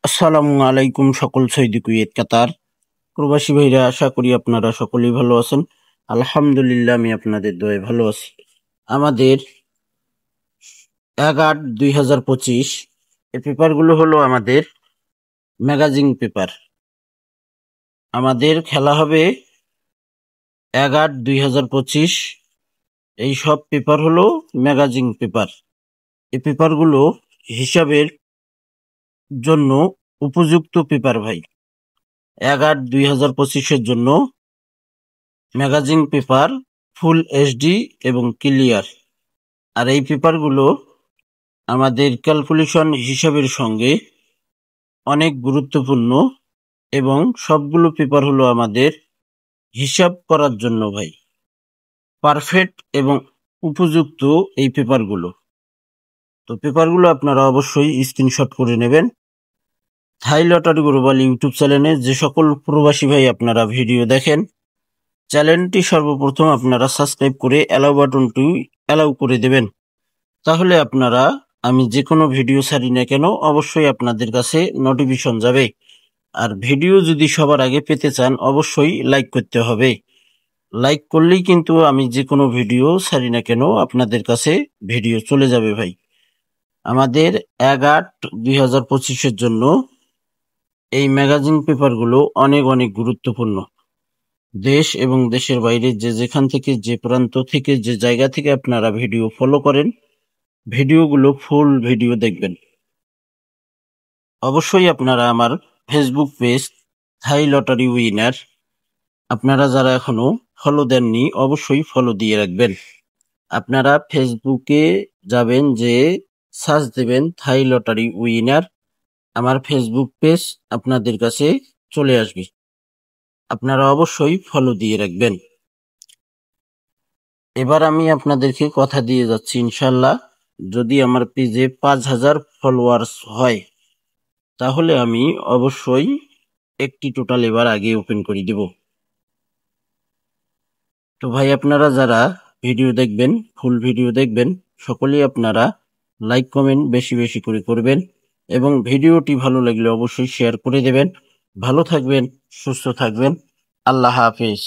আসসালামু আলাইকুম সকল সৌদি কুয়েত কাতার প্রবাসী ভাইরা, আশা করি আপনারা সকলেই ভালো আছেন। আলহামদুলিল্লাহ, আমি আপনাদের দোয়ায় ভালো আছি। আমাদের ১-৮-২০২৫ এই পেপারগুলো হলো আমাদের ম্যাগাজিন পেপার। আমাদের খেলা হবে ১-৮-২০২৫। এই সব পেপার হলো ম্যাগাজিন পেপার। এই পেপারগুলো হিসাবের জন্য উপযুক্ত পেপার ভাই। ১-৮-২০২৫-এর জন্য ম্যাগাজিন পেপার ফুল এইচডি এবং ক্লিয়ার। আর এই পেপারগুলো আমাদের ক্যালকুলেশন হিসাবের সঙ্গে অনেক গুরুত্বপূর্ণ এবং সবগুলো পেপার হলো আমাদের হিসাব করার জন্য ভাই পারফেক্ট এবং উপযুক্ত এই পেপারগুলো। তো পেপারগুলো আপনারা অবশ্যই স্ক্রিনশট করে নেবেন। থাই লটারি গ্লোবাল ইউটিউব চ্যানেলে যে সকল প্রবাসী ভাই আপনারা ভিডিও দেখেন, চ্যানেলটি সর্বপ্রথম আপনারা সাবস্ক্রাইব করে অ্যালাউ বাটনটি অ্যালাউ করে দেবেন। তাহলে আপনারা আমি যে কোনো ভিডিও ছাড়ি না কেন অবশ্যই আপনাদের কাছে নোটিফিকেশন যাবে। আর ভিডিও যদি সবার আগে পেতে চান অবশ্যই লাইক করতে হবে। লাইক করলেই কিন্তু আমি যে কোনো ভিডিও ছাড়ি না কেন আপনাদের কাছে ভিডিও চলে যাবে ভাই। আমাদের ১-৮-২০২৫-এর জন্য এই ম্যাগাজিন পেপারগুলো অনেক অনেক গুরুত্বপূর্ণ। দেশ এবং দেশের বাইরে যে যেখান থেকে, যে প্রান্ত থেকে, যে জায়গা থেকে আপনারা ভিডিও ফলো করেন, ভিডিওগুলো ফুল ভিডিও দেখবেন। অবশ্যই আপনারা আমার ফেসবুক পেজ থাই লটারি উইনার আপনারা যারা এখনো ফলো দেননি অবশ্যই ফলো দিয়ে রাখবেন। আপনারা ফেসবুকে যাবেন, যে সার্চ দেবেন থাই লটারি উইনার, আমার ফেসবুক পেজ আপনাদের কাছে চলে আসবে। আপনারা অবশ্যই ফলো দিয়ে রাখবেন। এবার আমি আপনাদেরকে কথা দিয়ে যাচ্ছি, ইনশাল্লাহ যদি আমার পেজে ৫,০০০ ফলোয়ার্স হয় তাহলে আমি অবশ্যই একটি টোটাল এবার আগে ওপেন করে দেব। তো ভাই আপনারা যারা ভিডিও দেখবেন, ফুল ভিডিও দেখবেন, সকলেই আপনারা লাইক কমেন্ট বেশি বেশি করে করবেন এবং ভিডিওটি ভালো লাগলে অবশ্যই শেয়ার করে দেবেন। ভালো থাকবেন, সুস্থ থাকবেন। আল্লাহ হাফেজ।